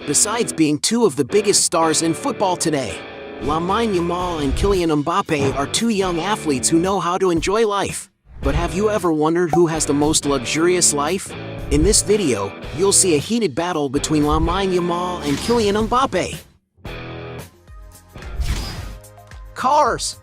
Besides being two of the biggest stars in football today, Lamine Yamal and Kylian Mbappe are two young athletes who know how to enjoy life. But have you ever wondered who has the most luxurious life? In this video, you'll see a heated battle between Lamine Yamal and Kylian Mbappe. Cars.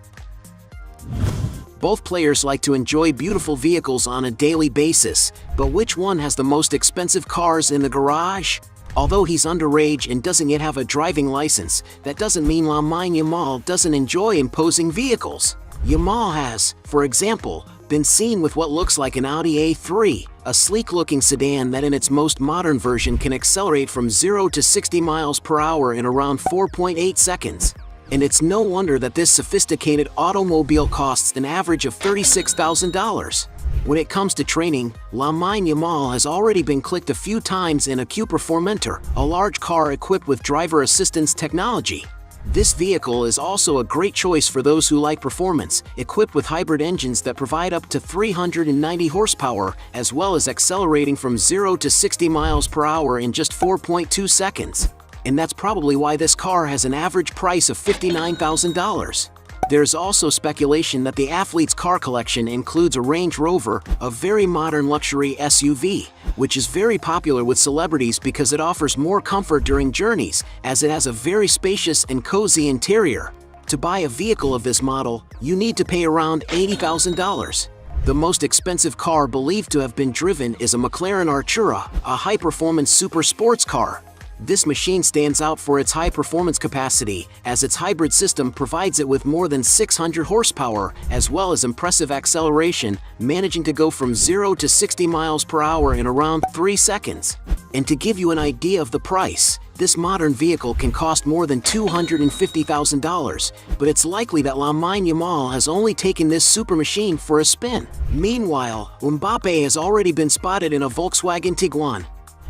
Both players like to enjoy beautiful vehicles on a daily basis, but which one has the most expensive cars in the garage? Although he's underage and doesn't yet have a driving license, that doesn't mean Lamine Yamal doesn't enjoy imposing vehicles. Yamal has, for example, been seen with what looks like an Audi A3, a sleek-looking sedan that in its most modern version can accelerate from 0 to 60 miles per hour in around 4.8 seconds. And it's no wonder that this sophisticated automobile costs an average of $36,000. When it comes to training, Lamine Yamal has already been clicked a few times in a Q-Performenter, a large car equipped with driver assistance technology. This vehicle is also a great choice for those who like performance, equipped with hybrid engines that provide up to 390 horsepower, as well as accelerating from 0 to 60 miles per hour in just 4.2 seconds. And that's probably why this car has an average price of $59,000. There's also speculation that the athlete's car collection includes a Range Rover, a very modern luxury SUV, which is very popular with celebrities because it offers more comfort during journeys, as it has a very spacious and cozy interior. To buy a vehicle of this model, you need to pay around $80,000. The most expensive car believed to have been driven is a McLaren Artura, a high-performance super sports car. This machine stands out for its high performance capacity, as its hybrid system provides it with more than 600 horsepower, as well as impressive acceleration, managing to go from 0 to 60 miles per hour in around 3 seconds. And to give you an idea of the price, this modern vehicle can cost more than $250,000, but it's likely that Lamine Yamal has only taken this super machine for a spin. Meanwhile, Mbappe has already been spotted in a Volkswagen Tiguan,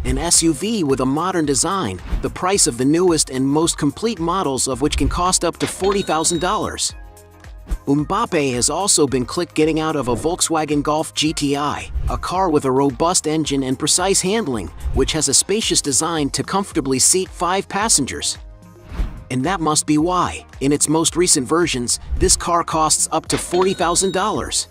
an SUV with a modern design, the price of the newest and most complete models of which can cost up to $40,000. Mbappe has also been clicked getting out of a Volkswagen Golf GTI, a car with a robust engine and precise handling, which has a spacious design to comfortably seat 5 passengers. And that must be why, in its most recent versions, this car costs up to $40,000.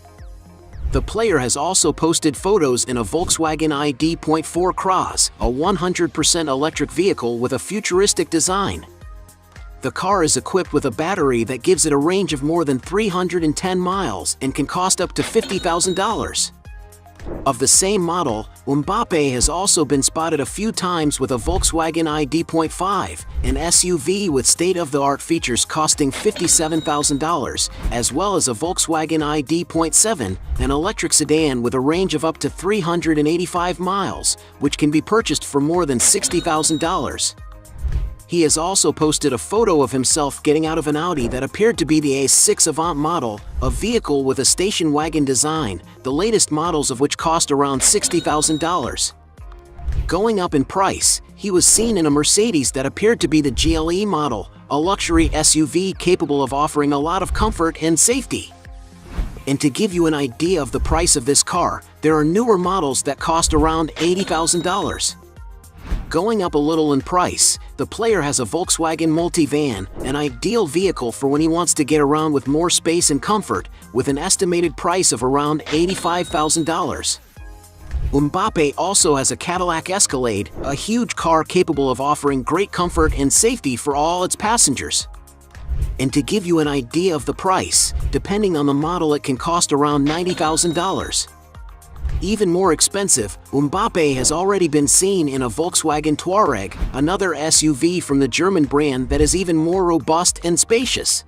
The player has also posted photos in a Volkswagen ID.4 Cross, a 100% electric vehicle with a futuristic design. The car is equipped with a battery that gives it a range of more than 310 miles and can cost up to $50,000. Of the same model, Mbappe has also been spotted a few times with a Volkswagen ID.5, an SUV with state-of-the-art features costing $57,000, as well as a Volkswagen ID.7, an electric sedan with a range of up to 385 miles, which can be purchased for more than $60,000. He has also posted a photo of himself getting out of an Audi that appeared to be the A6 Avant model, a vehicle with a station wagon design, the latest models of which cost around $60,000. Going up in price, he was seen in a Mercedes that appeared to be the GLE model, a luxury SUV capable of offering a lot of comfort and safety. And to give you an idea of the price of this car, there are newer models that cost around $80,000. Going up a little in price, the player has a Volkswagen Multivan, an ideal vehicle for when he wants to get around with more space and comfort, with an estimated price of around $85,000. Mbappe also has a Cadillac Escalade, a huge car capable of offering great comfort and safety for all its passengers. And to give you an idea of the price, depending on the model, it can cost around $90,000. Even more expensive, Mbappe has already been seen in a Volkswagen Touareg, another SUV from the German brand that is even more robust and spacious.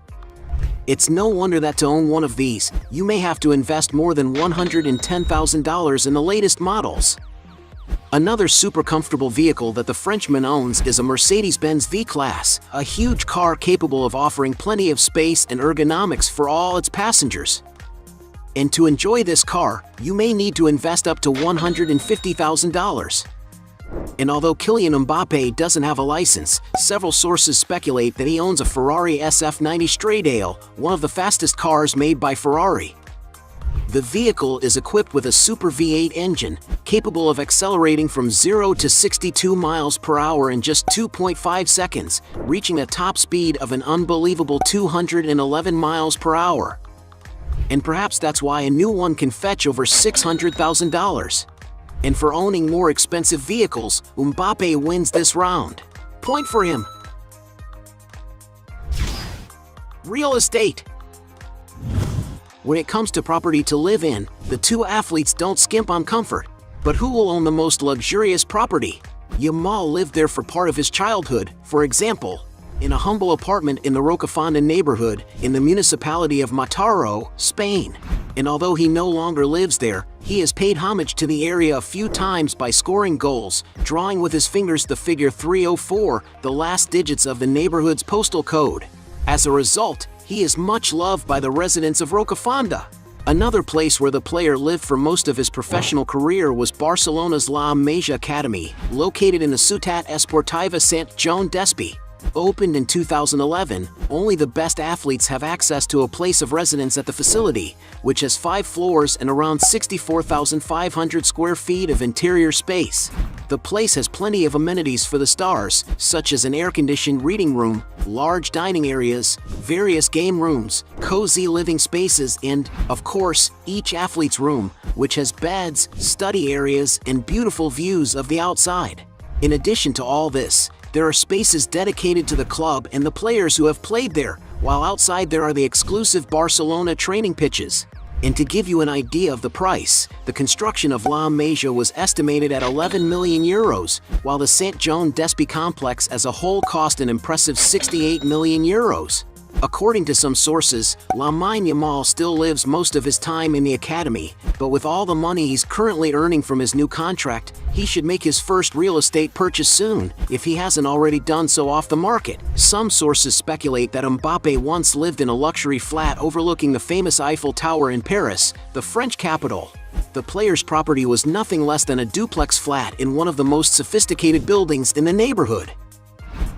It's no wonder that to own one of these, you may have to invest more than $110,000 in the latest models. Another super comfortable vehicle that the Frenchman owns is a Mercedes-Benz V-Class, a huge car capable of offering plenty of space and ergonomics for all its passengers. And to enjoy this car, you may need to invest up to $150,000. And although Kylian Mbappe doesn't have a license, several sources speculate that he owns a Ferrari SF90 Stradale, one of the fastest cars made by Ferrari. The vehicle is equipped with a Super V8 engine, capable of accelerating from 0 to 62 miles per hour in just 2.5 seconds, reaching a top speed of an unbelievable 211 miles per hour. And perhaps that's why a new one can fetch over $600,000. And for owning more expensive vehicles, Mbappe wins this round. Point for him. Real estate. When it comes to property to live in, the two athletes don't skimp on comfort. But who will own the most luxurious property? Yamal lived there for part of his childhood, for example, in a humble apartment in the Rocafonda neighborhood in the municipality of Mataró, Spain. And although he no longer lives there, he has paid homage to the area a few times by scoring goals, drawing with his fingers the figure 304, the last digits of the neighborhood's postal code. As a result, he is much loved by the residents of Rocafonda. Another place where the player lived for most of his professional career was Barcelona's La Masia Academy, located in the Ciutat Esportiva Sant Joan d'Espí. Opened in 2011, only the best athletes have access to a place of residence at the facility, which has 5 floors and around 64,500 square feet of interior space. The place has plenty of amenities for the stars, such as an air-conditioned reading room, large dining areas, various game rooms, cozy living spaces, and, of course, each athlete's room, which has beds, study areas, and beautiful views of the outside. In addition to all this, there are spaces dedicated to the club and the players who have played there, while outside there are the exclusive Barcelona training pitches. And to give you an idea of the price, the construction of La Masia was estimated at 11 million euros, while the Sant Joan d'Espí complex as a whole cost an impressive 68 million euros. According to some sources, Lamine Yamal still lives most of his time in the academy, but with all the money he's currently earning from his new contract, he should make his first real estate purchase soon, if he hasn't already done so off the market. Some sources speculate that Mbappe once lived in a luxury flat overlooking the famous Eiffel Tower in Paris, the French capital. The player's property was nothing less than a duplex flat in one of the most sophisticated buildings in the neighborhood.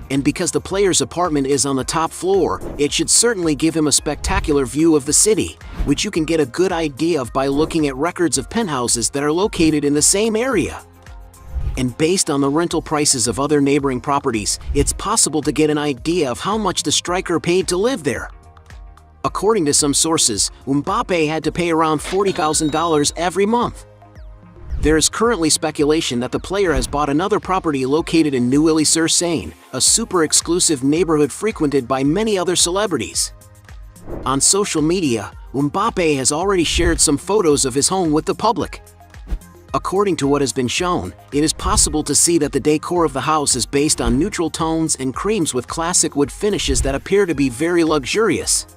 And because the player's apartment is on the top floor, it should certainly give him a spectacular view of the city, which you can get a good idea of by looking at records of penthouses that are located in the same area. And based on the rental prices of other neighboring properties, it's possible to get an idea of how much the striker paid to live there. According to some sources, Mbappe had to pay around $40,000 every month. There is currently speculation that the player has bought another property located in Neuilly-sur-Seine, a super exclusive neighborhood frequented by many other celebrities. On social media, Mbappe has already shared some photos of his home with the public. According to what has been shown, it is possible to see that the decor of the house is based on neutral tones and creams with classic wood finishes that appear to be very luxurious.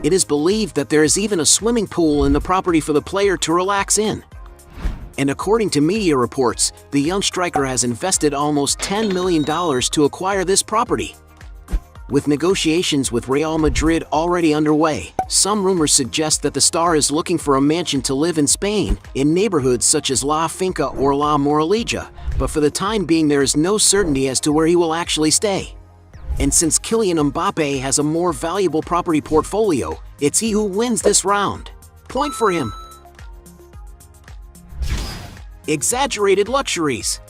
It is believed that there is even a swimming pool in the property for the player to relax in. And according to media reports, the young striker has invested almost $10 million to acquire this property. With negotiations with Real Madrid already underway, some rumors suggest that the star is looking for a mansion to live in Spain, in neighborhoods such as La Finca or La Moralija, but for the time being there is no certainty as to where he will actually stay. And since Kylian Mbappe has a more valuable property portfolio, it's he who wins this round. Point for him. Exaggerated luxuries.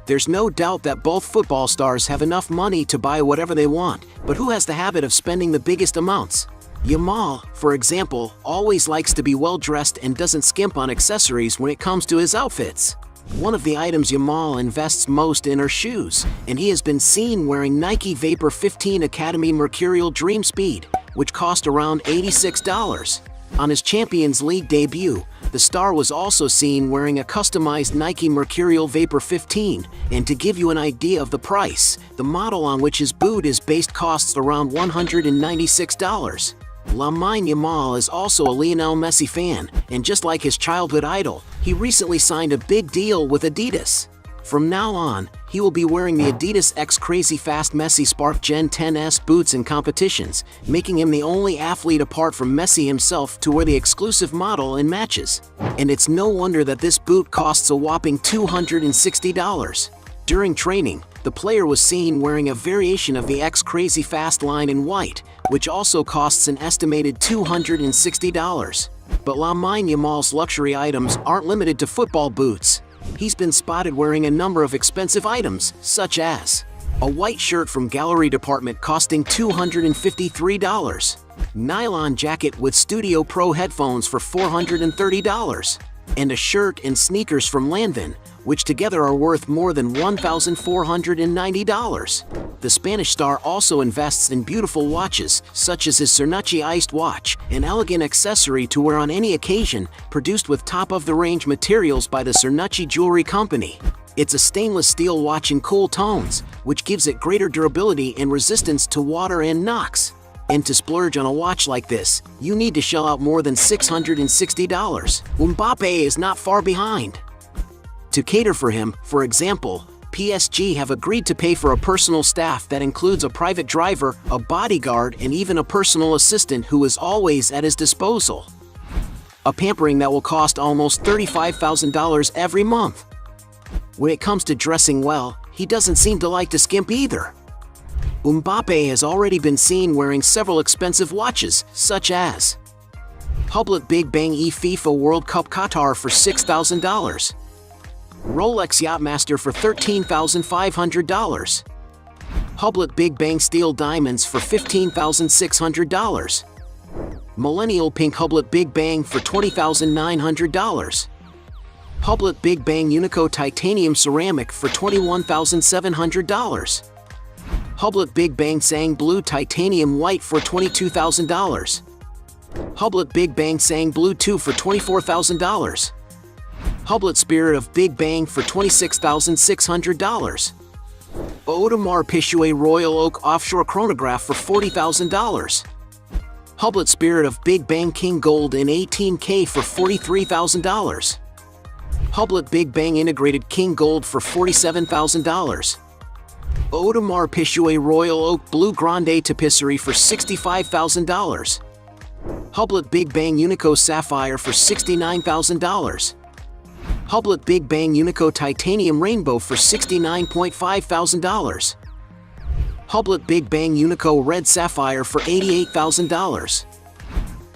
There's no doubt that both football stars have enough money to buy whatever they want, but who has the habit of spending the biggest amounts? Yamal, for example, always likes to be well dressed and doesn't skimp on accessories when it comes to his outfits. One of the items Yamal invests most in are shoes, and he has been seen wearing Nike Vapor 15 Academy Mercurial Dream Speed, which cost around $86. On his Champions League debut, the star was also seen wearing a customized Nike Mercurial Vapor 15, and to give you an idea of the price, the model on which his boot is based costs around $196. Lamine Yamal is also a Lionel Messi fan, and just like his childhood idol, he recently signed a big deal with Adidas. From now on, he will be wearing the Adidas X Crazy Fast Messi Spark Gen 10S boots in competitions, making him the only athlete apart from Messi himself to wear the exclusive model in matches. And it's no wonder that this boot costs a whopping $260. During training, the player was seen wearing a variation of the X Crazy Fast line in white, which also costs an estimated $260. But Lamine Yamal's luxury items aren't limited to football boots. He's been spotted wearing a number of expensive items, such as a white shirt from Gallery Department costing $253, nylon jacket with Studio Pro headphones for $430, and a shirt and sneakers from Lanvin, which together are worth more than $1,490. The Spanish star also invests in beautiful watches, such as his Cernucci iced watch, an elegant accessory to wear on any occasion, produced with top-of-the-range materials by the Cernucci Jewelry Company. It's a stainless steel watch in cool tones, which gives it greater durability and resistance to water and knocks. And to splurge on a watch like this, you need to shell out more than $660. Mbappé is not far behind. To cater for him, for example, PSG have agreed to pay for a personal staff that includes a private driver, a bodyguard, and even a personal assistant who is always at his disposal. A pampering that will cost almost $35,000 every month. When it comes to dressing well, he doesn't seem to like to skimp either. Mbappé has already been seen wearing several expensive watches, such as Hublot Big Bang FIFA World Cup Qatar for $6,000, Rolex Yachtmaster for $13,500, Hublot Big Bang Steel Diamonds for $15,600, Millennial Pink Hublot Big Bang for $20,900, Hublot Big Bang Unico Titanium Ceramic for $21,700, Hublot Big Bang Sang Blue Titanium White for $22,000, Hublot Big Bang Sang Blue 2 for $24,000, Hublot Spirit of Big Bang for $26,600, Audemars Piguet Royal Oak Offshore Chronograph for $40,000, Hublot Spirit of Big Bang King Gold in 18K for $43,000, Hublot Big Bang Integrated King Gold for $47,000, Audemars Piguet Royal Oak Blue Grande Tapisserie for $65,000, Hublot Big Bang Unico Sapphire for $69,000, Hublot Big Bang Unico Titanium Rainbow for $69,500, Hublot Big Bang Unico Red Sapphire for $88,000,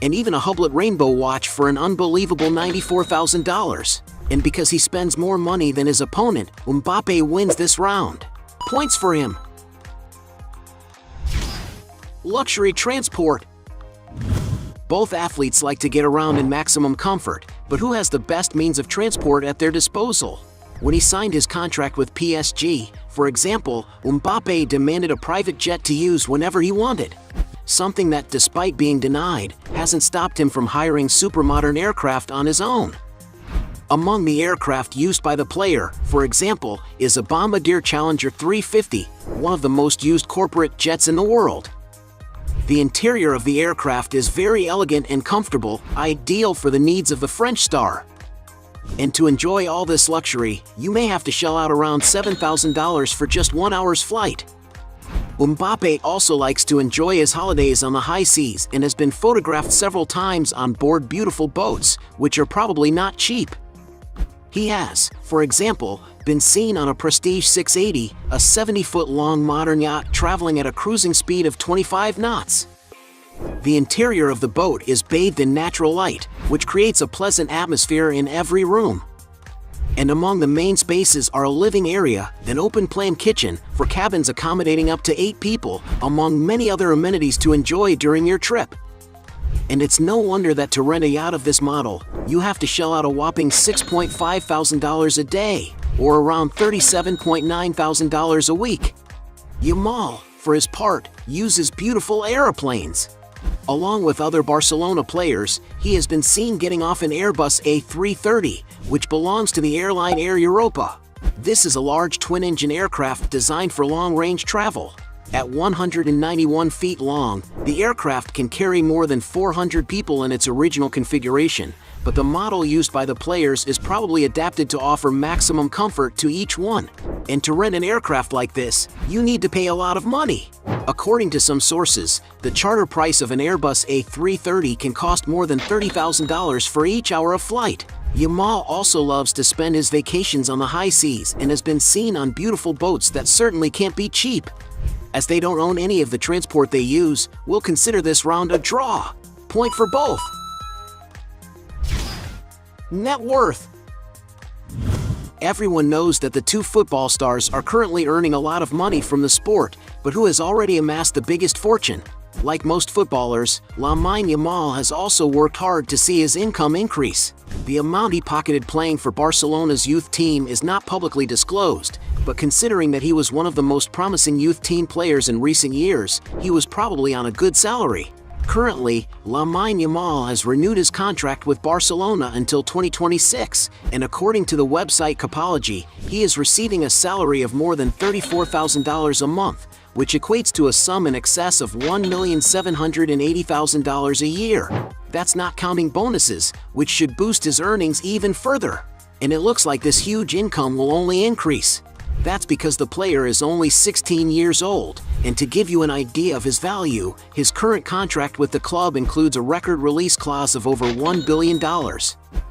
and even a Hublot Rainbow watch for an unbelievable $94,000. And because he spends more money than his opponent, Mbappé wins this round. Points for him. Luxury transport. Both athletes like to get around in maximum comfort, but who has the best means of transport at their disposal? When he signed his contract with PSG, for example, Mbappé demanded a private jet to use whenever he wanted. Something that, despite being denied, hasn't stopped him from hiring supermodern aircraft on his own. Among the aircraft used by the player, for example, is a Bombardier Challenger 350, one of the most used corporate jets in the world. The interior of the aircraft is very elegant and comfortable, ideal for the needs of the French star. And to enjoy all this luxury, you may have to shell out around $7,000 for just 1 hour's flight. Mbappé also likes to enjoy his holidays on the high seas and has been photographed several times on board beautiful boats, which are probably not cheap. He has, for example, been seen on a Prestige 680, a 70-foot-long modern yacht traveling at a cruising speed of 25 knots. The interior of the boat is bathed in natural light, which creates a pleasant atmosphere in every room. And among the main spaces are a living area, an open-plan kitchen for cabins accommodating up to 8 people, among many other amenities to enjoy during your trip. And it's no wonder that to rent a yacht of this model, you have to shell out a whopping $6,500 a day, or around $37,900 a week. Yamal, for his part, uses beautiful aeroplanes. Along with other Barcelona players, he has been seen getting off an Airbus A330, which belongs to the airline Air Europa. This is a large twin-engine aircraft designed for long-range travel. At 191 feet long, the aircraft can carry more than 400 people in its original configuration, but the model used by the players is probably adapted to offer maximum comfort to each one. And to rent an aircraft like this, you need to pay a lot of money. According to some sources, the charter price of an Airbus A330 can cost more than $30,000 for each hour of flight. Yamal also loves to spend his vacations on the high seas and has been seen on beautiful boats that certainly can't be cheap. As they don't own any of the transport they use, we'll consider this round a draw. Point for both. Net worth. Everyone knows that the two football stars are currently earning a lot of money from the sport, but who has already amassed the biggest fortune? Like most footballers, Lamine Yamal has also worked hard to see his income increase. The amount he pocketed playing for Barcelona's youth team is not publicly disclosed, but considering that he was one of the most promising youth team players in recent years, he was probably on a good salary. Currently, Lamine Yamal has renewed his contract with Barcelona until 2026, and according to the website Capology, he is receiving a salary of more than $34,000 a month, which equates to a sum in excess of $1,780,000 a year. That's not counting bonuses, which should boost his earnings even further. And it looks like this huge income will only increase. That's because the player is only 16 years old, and to give you an idea of his value, his current contract with the club includes a record release clause of over $1 billion.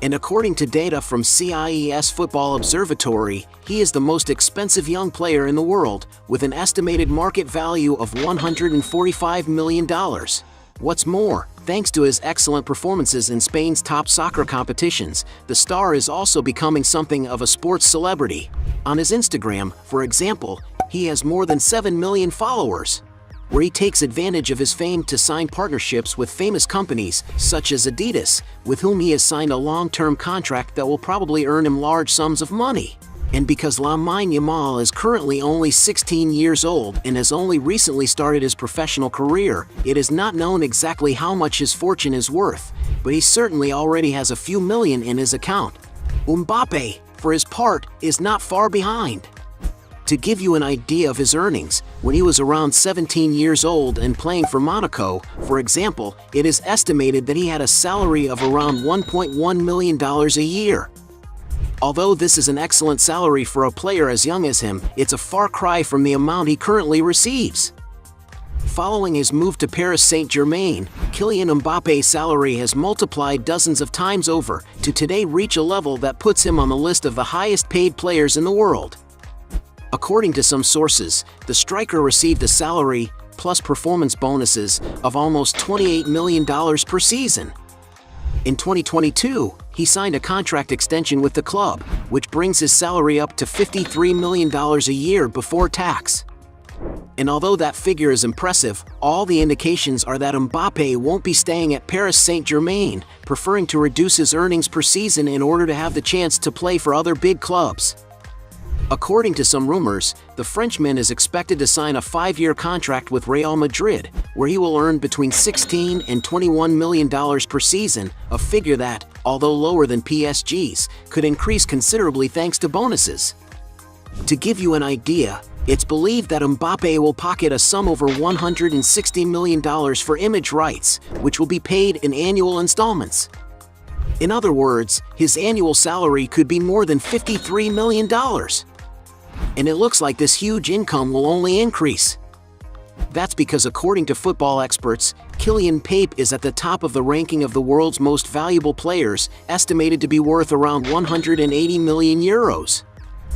And according to data from CIES Football Observatory, he is the most expensive young player in the world, with an estimated market value of $145 million. What's more, thanks to his excellent performances in Spain's top soccer competitions, the star is also becoming something of a sports celebrity. On his Instagram, for example, he has more than 7 million followers, where he takes advantage of his fame to sign partnerships with famous companies such as Adidas, with whom he has signed a long-term contract that will probably earn him large sums of money. And because Lamine Yamal is currently only 16 years old and has only recently started his professional career, it is not known exactly how much his fortune is worth, but he certainly already has a few million in his account. Mbappé, for his part, is not far behind. To give you an idea of his earnings, when he was around 17 years old and playing for Monaco, for example, it is estimated that he had a salary of around $1.1 million a year. Although this is an excellent salary for a player as young as him, it's a far cry from the amount he currently receives. Following his move to Paris Saint-Germain, Kylian Mbappe's salary has multiplied dozens of times over, to today reach a level that puts him on the list of the highest paid players in the world. According to some sources, the striker received a salary, plus performance bonuses, of almost $28 million per season. In 2022, he signed a contract extension with the club, which brings his salary up to $53 million a year before tax. And although that figure is impressive, all the indications are that Mbappé won't be staying at Paris Saint-Germain, preferring to reduce his earnings per season in order to have the chance to play for other big clubs. According to some rumors, the Frenchman is expected to sign a 5-year contract with Real Madrid, where he will earn between $16 and $21 million per season, a figure that, although lower than PSG's, could increase considerably thanks to bonuses. To give you an idea, it's believed that Mbappé will pocket a sum over $160 million for image rights, which will be paid in annual installments. In other words, his annual salary could be more than $53 million. And it looks like this huge income will only increase. That's because according to football experts, Kylian Mbappé is at the top of the ranking of the world's most valuable players, estimated to be worth around 180 million euros.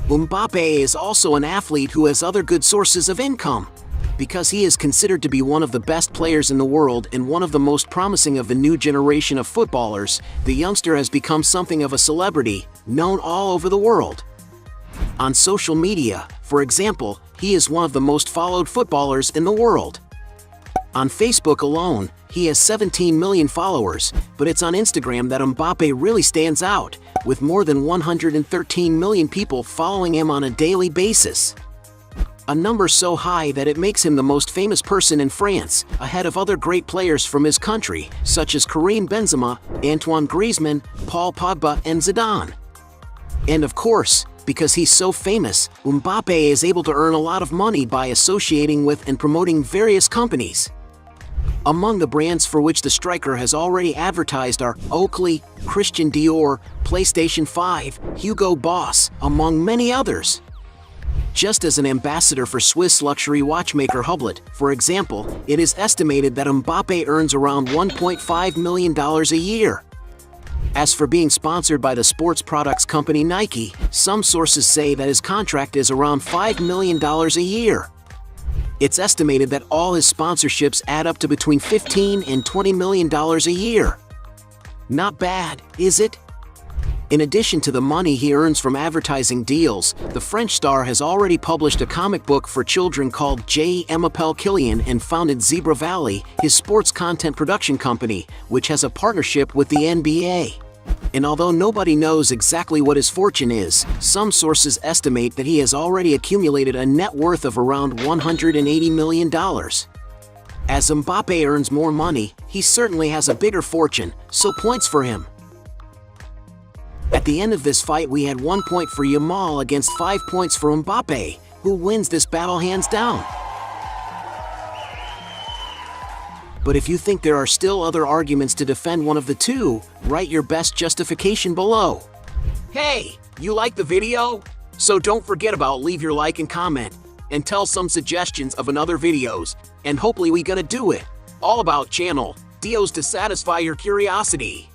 Mbappé is also an athlete who has other good sources of income. Because he is considered to be one of the best players in the world and one of the most promising of the new generation of footballers, the youngster has become something of a celebrity, known all over the world. On social media, for example, he is one of the most followed footballers in the world. On Facebook alone, he has 17 million followers, but it's on Instagram that Mbappé really stands out, with more than 113 million people following him on a daily basis. A number so high that it makes him the most famous person in France, ahead of other great players from his country, such as Karim Benzema, Antoine Griezmann, Paul Pogba, and Zidane. And of course, because he's so famous, Mbappé is able to earn a lot of money by associating with and promoting various companies. Among the brands for which the striker has already advertised are Oakley, Christian Dior, PlayStation 5, Hugo Boss, among many others. Just as an ambassador for Swiss luxury watchmaker Hublot, for example, it is estimated that Mbappé earns around $1.5 million a year. As for being sponsored by the sports products company Nike, some sources say that his contract is around $5 million a year. It's estimated that all his sponsorships add up to between $15 and $20 million a year. Not bad, is it? In addition to the money he earns from advertising deals, the French star has already published a comic book for children called Mbappé Kylian and founded Zebra Valley, his sports content production company, which has a partnership with the NBA. And although nobody knows exactly what his fortune is, some sources estimate that he has already accumulated a net worth of around $180 million. As Mbappe earns more money, he certainly has a bigger fortune, so points for him. At the end of this fight, we had 1 point for Yamal against 5 points for Mbappe, who wins this battle hands down. But if you think there are still other arguments to defend one of the two, write your best justification below. Hey, you like the video? So don't forget about leave your like and comment, and tell some suggestions of another videos, and hopefully we gonna do it. All about channel, deals to satisfy your curiosity.